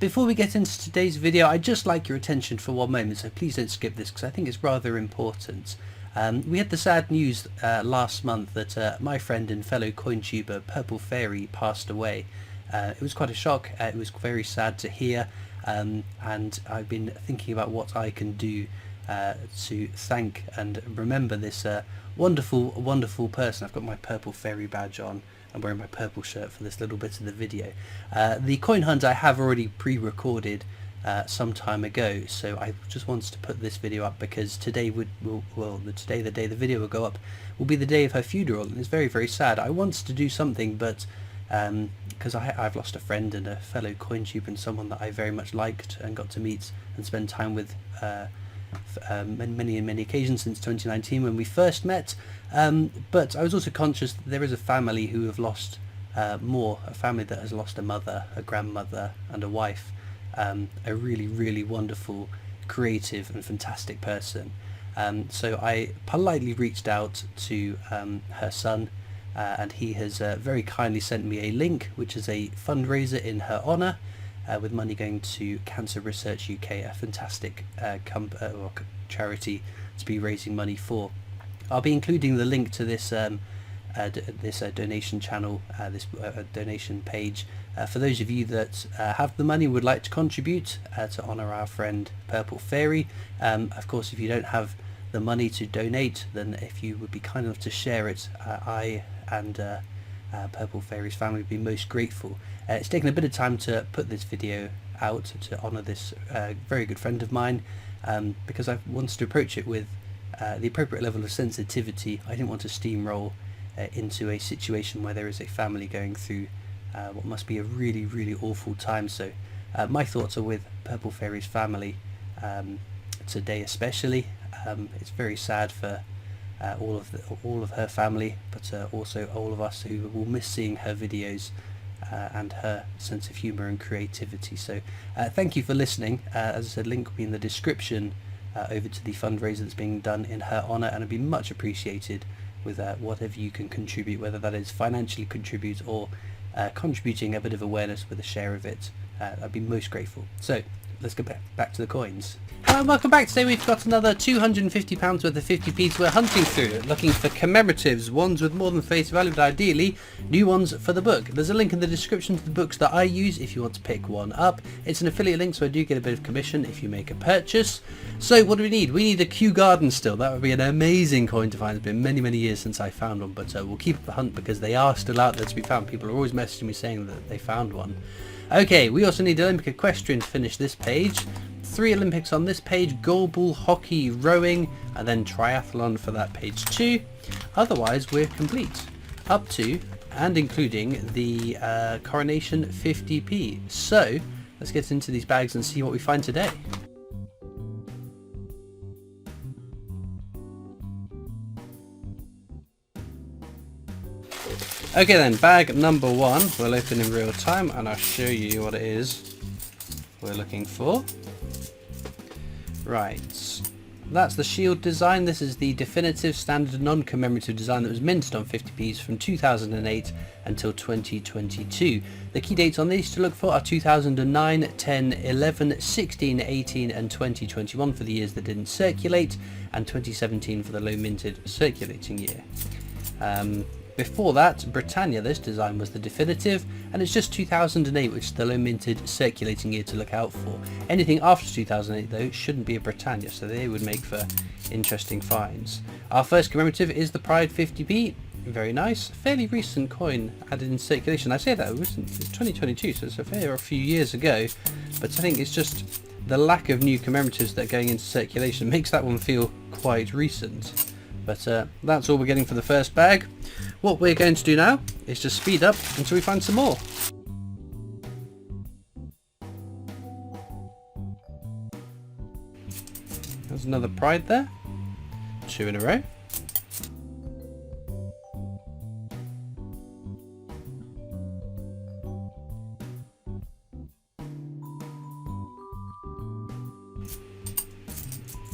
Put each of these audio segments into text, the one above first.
Before we get into today's video, I'd just like your attention for one moment, so please don't skip this because I think it's rather important. We had the sad news last month that my friend and fellow cointuber Purple Fairy passed away. It was quite a shock. It was very sad to hear, and I've been thinking about what I can do to thank and remember this wonderful person. I've got my Purple Fairy badge on. I'm wearing my purple shirt for this little bit of the video. The coin hunt I have already pre-recorded some time ago, so I just wanted to put this video up because today the day the video will go up will be the day of her funeral, and it's very sad. I wanted to do something, but because I've lost a friend and a fellow cointuber and someone that I very much liked and got to meet and spend time with many occasions since 2019 when we first met, but I was also conscious that there is a family who have lost a family that has lost a mother, a grandmother and a wife, a really wonderful, creative and fantastic person. So I politely reached out to her son, and he has very kindly sent me a link which is a fundraiser in her honour, with money going to Cancer Research UK, a fantastic charity to be raising money for. I'll be including the link to this donation channel, this donation page, for those of you that have the money and would like to contribute to honour our friend Purple Fairy. Of course, if you don't have the money to donate, then if you would be kind enough to share it, I and Purple Fairy's family would be most grateful. It's taken a bit of time to put this video out to honour this very good friend of mine, because I wanted to approach it with the appropriate level of sensitivity. I didn't want to steamroll into a situation where there is a family going through what must be a really awful time. So my thoughts are with Purple Fairy's family today especially. It's very sad for all of her family, but also all of us who will miss seeing her videos and her sense of humour and creativity. So thank you for listening. As I said, link will be in the description over to the fundraiser that's being done in her honour, and it'd be much appreciated with whatever you can contribute, whether that is financially contribute or contributing a bit of awareness with a share of it. I'd be most grateful. So let's go back to the coins. Hello and welcome back. Today we've got another £250 worth of 50p's we're hunting through, looking for commemoratives, ones with more than face value, but ideally new ones for the book. There's a link in the description to the books that I use if you want to pick one up. It's an affiliate link, so I do get a bit of commission if you make a purchase. So what do we need? We need a Kew Garden still. That would be an amazing coin to find. It's been many years since I found one, but we'll keep up the hunt because they are still out there to be found. People are always messaging me saying that they found one. Okay, we also need Olympic equestrian to finish this page. 3 Olympics on this page: goalball, hockey, rowing, and then triathlon for that page too. Otherwise we're complete, up to and including the coronation 50p. So let's get into these bags and see what we find today. Okay then, bag number 1 we'll open in real time and I'll show you what it is we're looking for. Right, that's the shield design. This is the definitive standard non-commemorative design that was minted on 50p's from 2008 until 2022. The key dates on these to look for are 2009, 10, 11, 16, 18 and 2021 for the years that didn't circulate, and 2017 for the low minted circulating year. Before that, Britannia, this design was the definitive, and it's just 2008 which is the low minted circulating year to look out for. Anything after 2008 though shouldn't be a Britannia, so they would make for interesting finds. Our first commemorative is the Pride 50p. Very nice, fairly recent coin added in circulation. I say that it was 2022, so it's a few years ago, but I think it's just the lack of new commemoratives that are going into circulation makes that one feel quite recent. But that's all we're getting for the first bag. What we're going to do now is just speed up until we find some more. There's another Pride there. 2 in a row.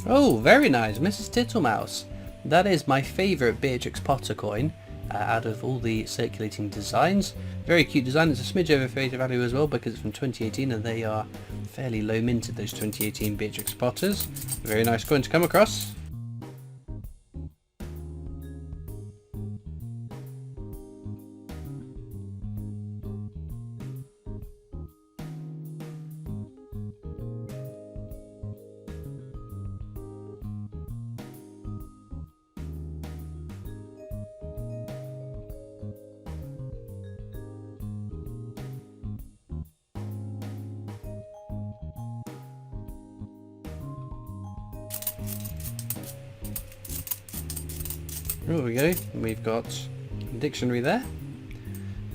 Oh, very nice, Mrs. Tittlemouse. That is my favourite Beatrix Potter coin out of all the circulating designs. Very cute design. It's a smidge over face value as well because it's from 2018 and they are fairly low minted, those 2018 Beatrix Potters. A very nice coin to come across. There we go, we've got a dictionary there.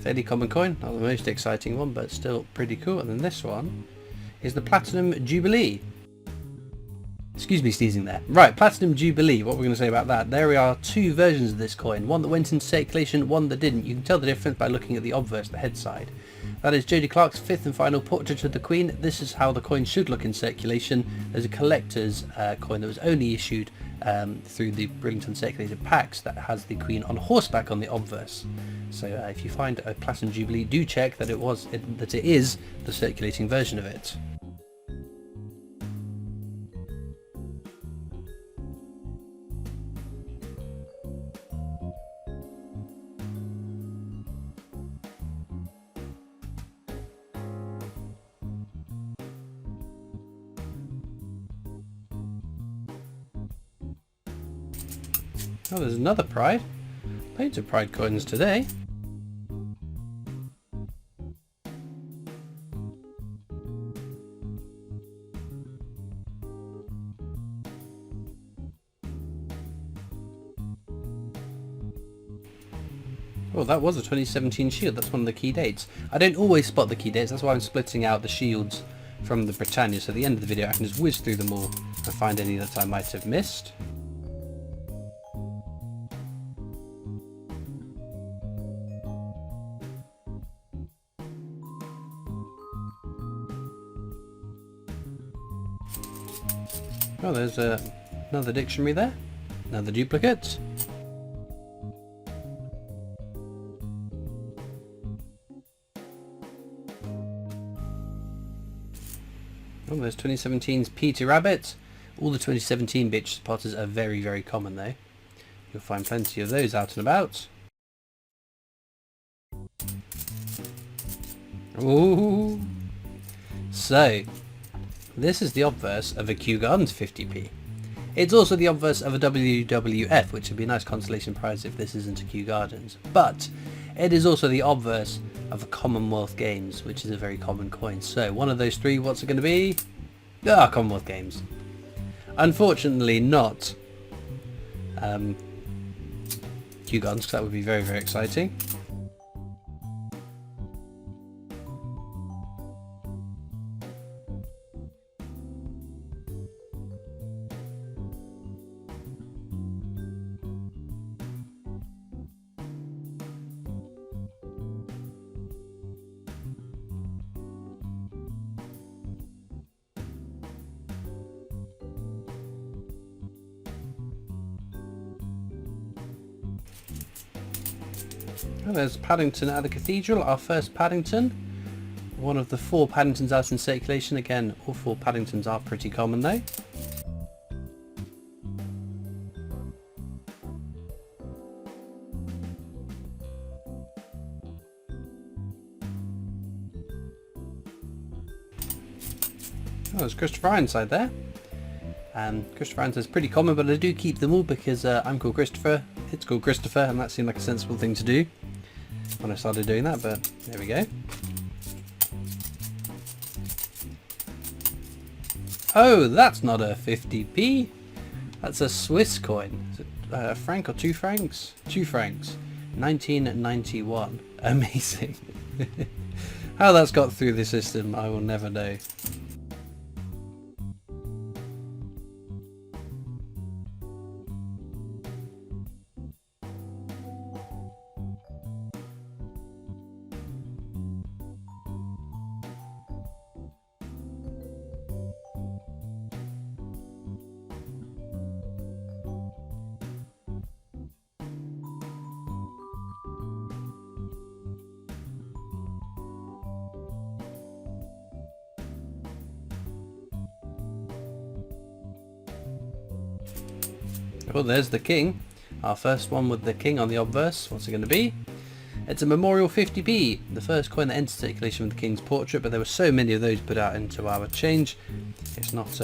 Fairly common coin, not the most exciting one, but still pretty cool. And then this one is the Platinum Jubilee. Excuse me sneezing there. Right, Platinum Jubilee, what we're going to say about that. There are two versions of this coin, one that went into circulation, one that didn't. You can tell the difference by looking at the obverse, the head side. That is Jodie Clark's fifth and final portrait of the Queen. This is how the coin should look in circulation. There's a collector's coin that was only issued through the Bridlington circulated packs that has the Queen on horseback on the obverse. So if you find a Platinum Jubilee, do check that it is the circulating version of it. Oh, there's another Pride. Loads of Pride coins today. Oh, that was a 2017 shield. That's one of the key dates. I don't always spot the key dates. That's why I'm splitting out the shields from the Britannia. So at the end of the video I can just whiz through them all and find any that I might have missed. Oh, there's another dictionary there, another duplicate. Oh, there's 2017's Peter Rabbit. All the 2017 Beatrix Potters are very, very common though. You'll find plenty of those out and about. Ooh. So, this is the obverse of a Kew Gardens 50p. It's also the obverse of a WWF, which would be a nice consolation prize if this isn't a Kew Gardens. But it is also the obverse of a Commonwealth Games, which is a very common coin. So one of those three, what's it going to be? Commonwealth Games. Unfortunately not Kew Gardens, because that would be very, very exciting. Oh, there's Paddington at the Cathedral, our first Paddington. One of the 4 Paddingtons out in circulation. Again, all 4 Paddingtons are pretty common though. Oh, there's Christopher Ironside there. Christopher Ironside's pretty common, but I do keep them all because I'm called Christopher, it's called Christopher, and that seemed like a sensible thing to do when I started doing that, but there we go. Oh, that's not a 50p. That's a Swiss coin. Is it a franc or 2 francs? 2 francs. 1991. Amazing. How that's got through the system, I will never know. Oh, there's the king. Our first one with the king on the obverse. What's it going to be? It's a Memorial 50p, the first coin that entered circulation with the king's portrait, but there were so many of those put out into our change. It's not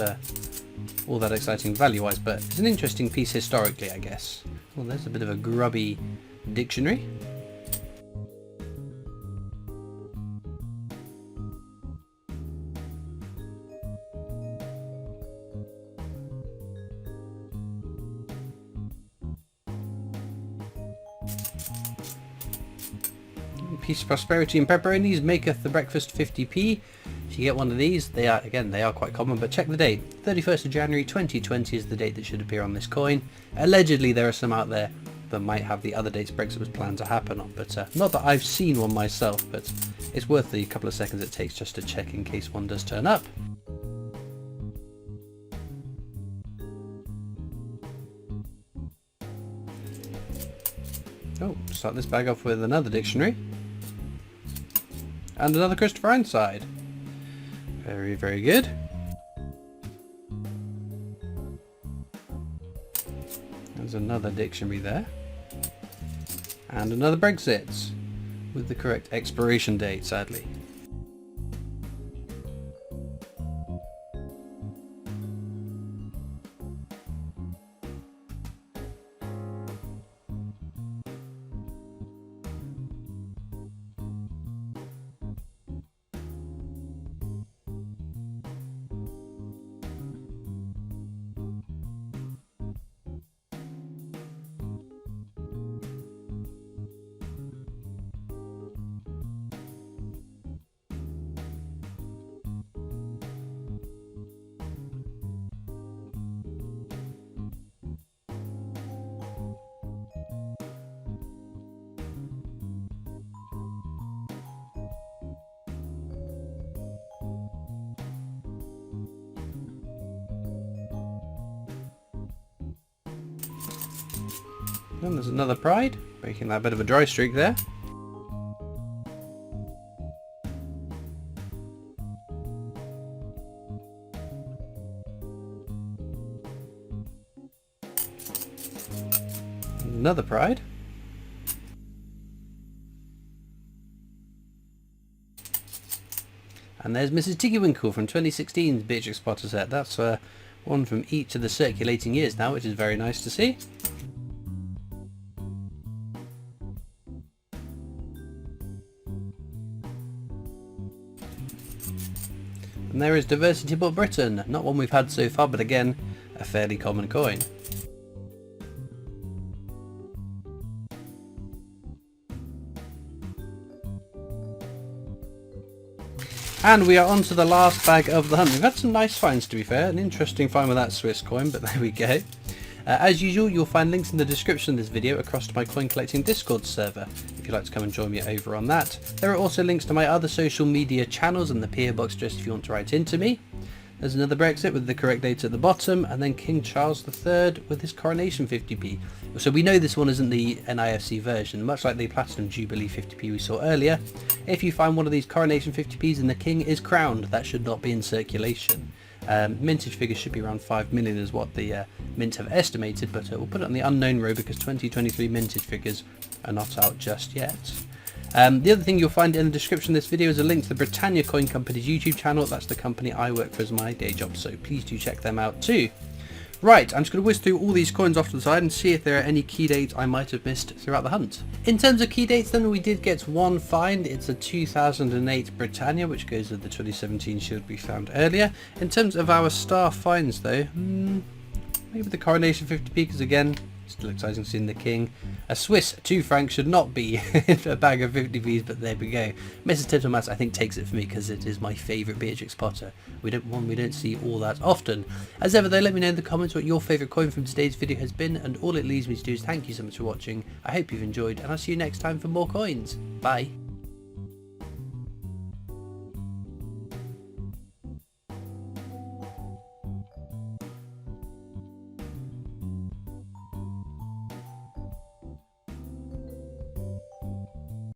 all that exciting value-wise, but it's an interesting piece historically, I guess. Well, there's a bit of a grubby dictionary. Peace, prosperity and pepperonis maketh the breakfast 50p. If you get one of these, they are quite common, but check the date. 31st of January 2020 is the date that should appear on this coin. Allegedly there are some out there that might have the other dates Brexit was planned to happen on, but not that I've seen one myself, but it's worth the couple of seconds it takes just to check in case one does turn up. Oh, start this bag off with another dictionary. And another Christopher Ironside. Very, very good. There's another dictionary there. And another Brexit. With the correct expiration date, sadly. And there's another Pride, breaking that bit of a dry streak there. Another Pride. And there's Mrs. Tiggywinkle from 2016's Beatrix Potter set. That's one from each of the circulating years now, which is very nice to see. And there is Diversity But Britain, not one we've had so far, but again, a fairly common coin. And we are on to the last bag of the hunt. We've had some nice finds, to be fair. An interesting find with that Swiss coin, but there we go. As usual, you'll find links in the description of this video across to my coin collecting Discord server, if you'd like to come and join me over on that. There are also links to my other social media channels and the PO box just if you want to write into me. There's another Brexit with the correct date at the bottom, and then King Charles III with his coronation 50p. So we know this one isn't the NIFC version, much like the Platinum Jubilee 50p we saw earlier. If you find one of these coronation 50p's and the king is crowned, that should not be in circulation. Mintage figures should be around 5 million is what the Mint have estimated, but we'll put it on the unknown row because 2023 mintage figures are not out just yet. The other thing you'll find in the description of this video is a link to the Britannia Coin Company's YouTube channel. That's the company I work for as my day job, so please do check them out too. Right, I'm just going to whiz through all these coins off to the side and see if there are any key dates I might have missed throughout the hunt. In terms of key dates then, we did get one find. It's a 2008 Britannia, which goes with the 2017 shield we found earlier. In terms of our star finds though, maybe the coronation 50p, because again, still exciting seeing the king. A Swiss 2 franc should not be in a bag of 50p's, but there we go. Mrs. Tiptomas I think takes it for me because it is my favourite Beatrix Potter. We don't see all that often. As ever though, let me know in the comments what your favourite coin from today's video has been, and all it leaves me to do is thank you so much for watching. I hope you've enjoyed, and I'll see you next time for more coins. Bye.